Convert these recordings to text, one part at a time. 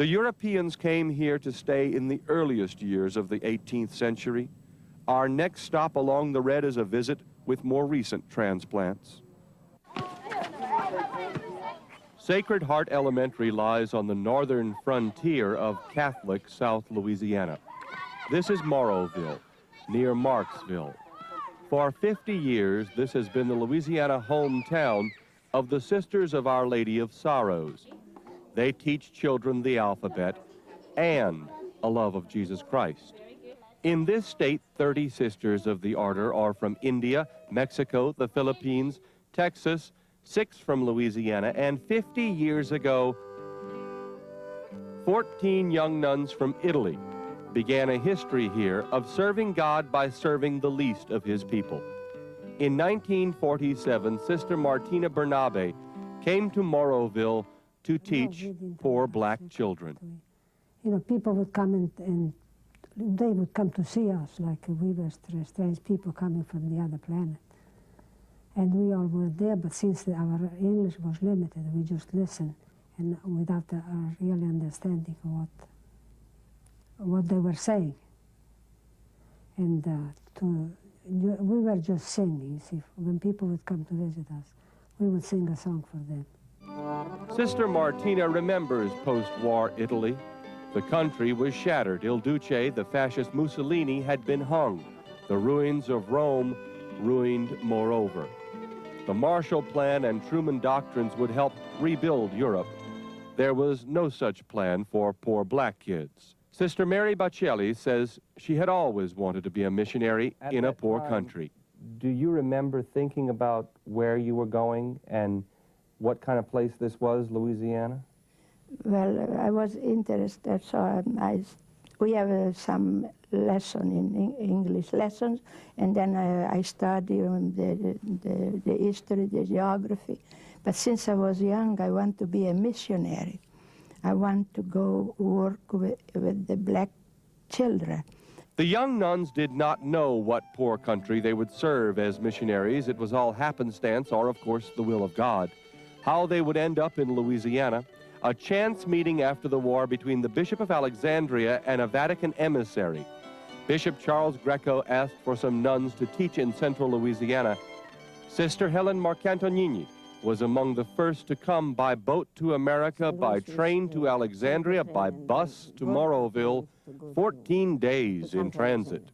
The Europeans came here to stay in the earliest years of the 18th century. Our next stop along the Red is a visit with more recent transplants. Sacred Heart Elementary lies on the northern frontier of Catholic South Louisiana. This is Moreauville, near Marksville. For 50 years, this has been the Louisiana hometown of the Sisters of Our Lady of Sorrows. They teach children the alphabet and a love of Jesus Christ. In this state, 30 sisters of the order are from India, Mexico, the Philippines, Texas, 6 from Louisiana, and 50 years ago, 14 young nuns from Italy began a history here of serving God by serving the least of his people. In 1947, Sister Martina Bernabe came to Moreauville to teach poor black children. You know, people would come and they would come to see us like we were strange people coming from the other planet. And we all were there, but since our English was limited, we just listened and without really understanding what they were saying. And we were just singing. See, when people would come to visit us, we would sing a song for them. Sister Martina remembers post-war Italy. The country was shattered. Il Duce, the fascist Mussolini, had been hung. The ruins of Rome ruined moreover. The Marshall Plan and Truman doctrines would help rebuild Europe. There was no such plan for poor black kids. Sister Mary Bacelli says she had always wanted to be a missionary in a poor country. Do you remember thinking about where you were going and what kind of place this was, Louisiana? Well, I was interested, so we have some lesson in English lessons, and then I studied the history, the geography. But since I was young, I want to be a missionary. I want to go work with the black children. The young nuns did not know what poor country they would serve as missionaries. It was all happenstance, or of course the will of God. How they would end up in Louisiana, a chance meeting after the war between the Bishop of Alexandria and a Vatican emissary. Bishop Charles Greco asked for some nuns to teach in central Louisiana. Sister Helen Marcantonini was among the first to come by boat to America, by train to Alexandria, by bus to Moreauville, 14 days in transit.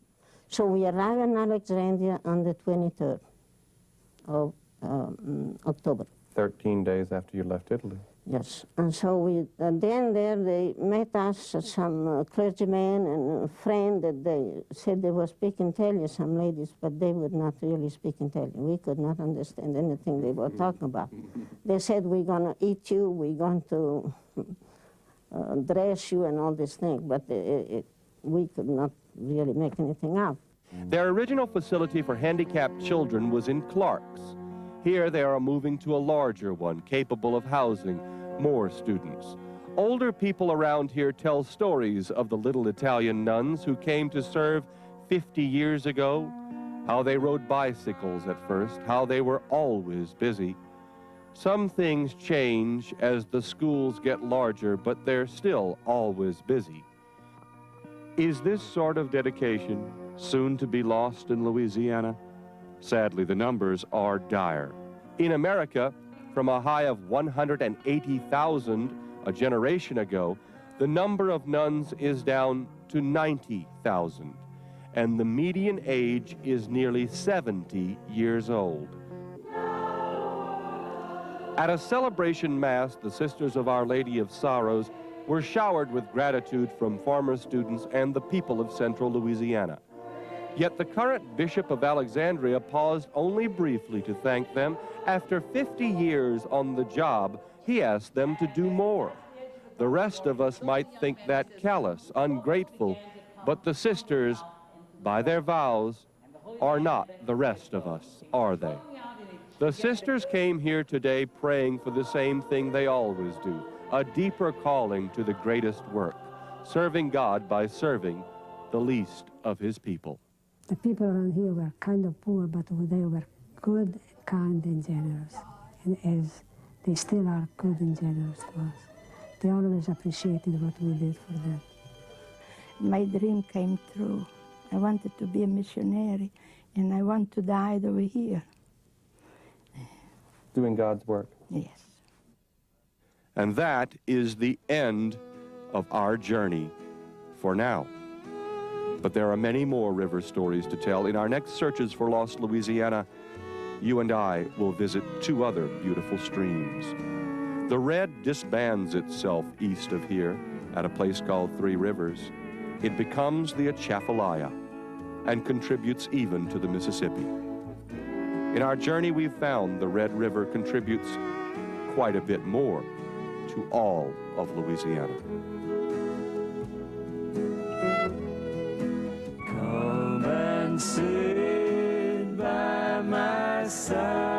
So we arrived in Alexandria on the 23rd of October. 13 days after you left Italy. Yes, and so we, then there they met us, some clergymen and a friend that they said they were speaking Italian, some ladies, but they would not really speak Italian. We could not understand anything they were talking about. They said, we're going to eat you, we're going to dress you and all these things, but we could not really make anything out. Their original facility for handicapped children was in Clark's. Here they are moving to a larger one, capable of housing more students. Older people around here tell stories of the little Italian nuns who came to serve 50 years ago, how they rode bicycles at first, how they were always busy. Some things change as the schools get larger, but they're still always busy. Is this sort of dedication soon to be lost in Louisiana? Sadly, the numbers are dire. In America, from a high of 180,000 a generation ago, the number of nuns is down to 90,000, and the median age is nearly 70 years old. At a celebration mass, the Sisters of Our Lady of Sorrows were showered with gratitude from former students and the people of central Louisiana. Yet the current Bishop of Alexandria paused only briefly to thank them. After 50 years on the job, he asked them to do more. The rest of us might think that callous, ungrateful, but the sisters, by their vows, are not the rest of us, are they? The sisters came here today praying for the same thing they always do, a deeper calling to the greatest work, serving God by serving the least of his people. The people around here were kind of poor, but they were good, kind, and generous. And as they still are good and generous to us. They always appreciated what we did for them. My dream came true. I wanted to be a missionary, and I want to die over here. Doing God's work. Yes. And that is the end of our journey for now. But there are many more river stories to tell. In our next Searches for Lost Louisiana, you and I will visit 2 other beautiful streams. The Red disbands itself east of here at a place called 3 Rivers. It becomes the Atchafalaya and contributes even to the Mississippi. In our journey, we've found the Red River contributes quite a bit more to all of Louisiana. Come and sit by my side.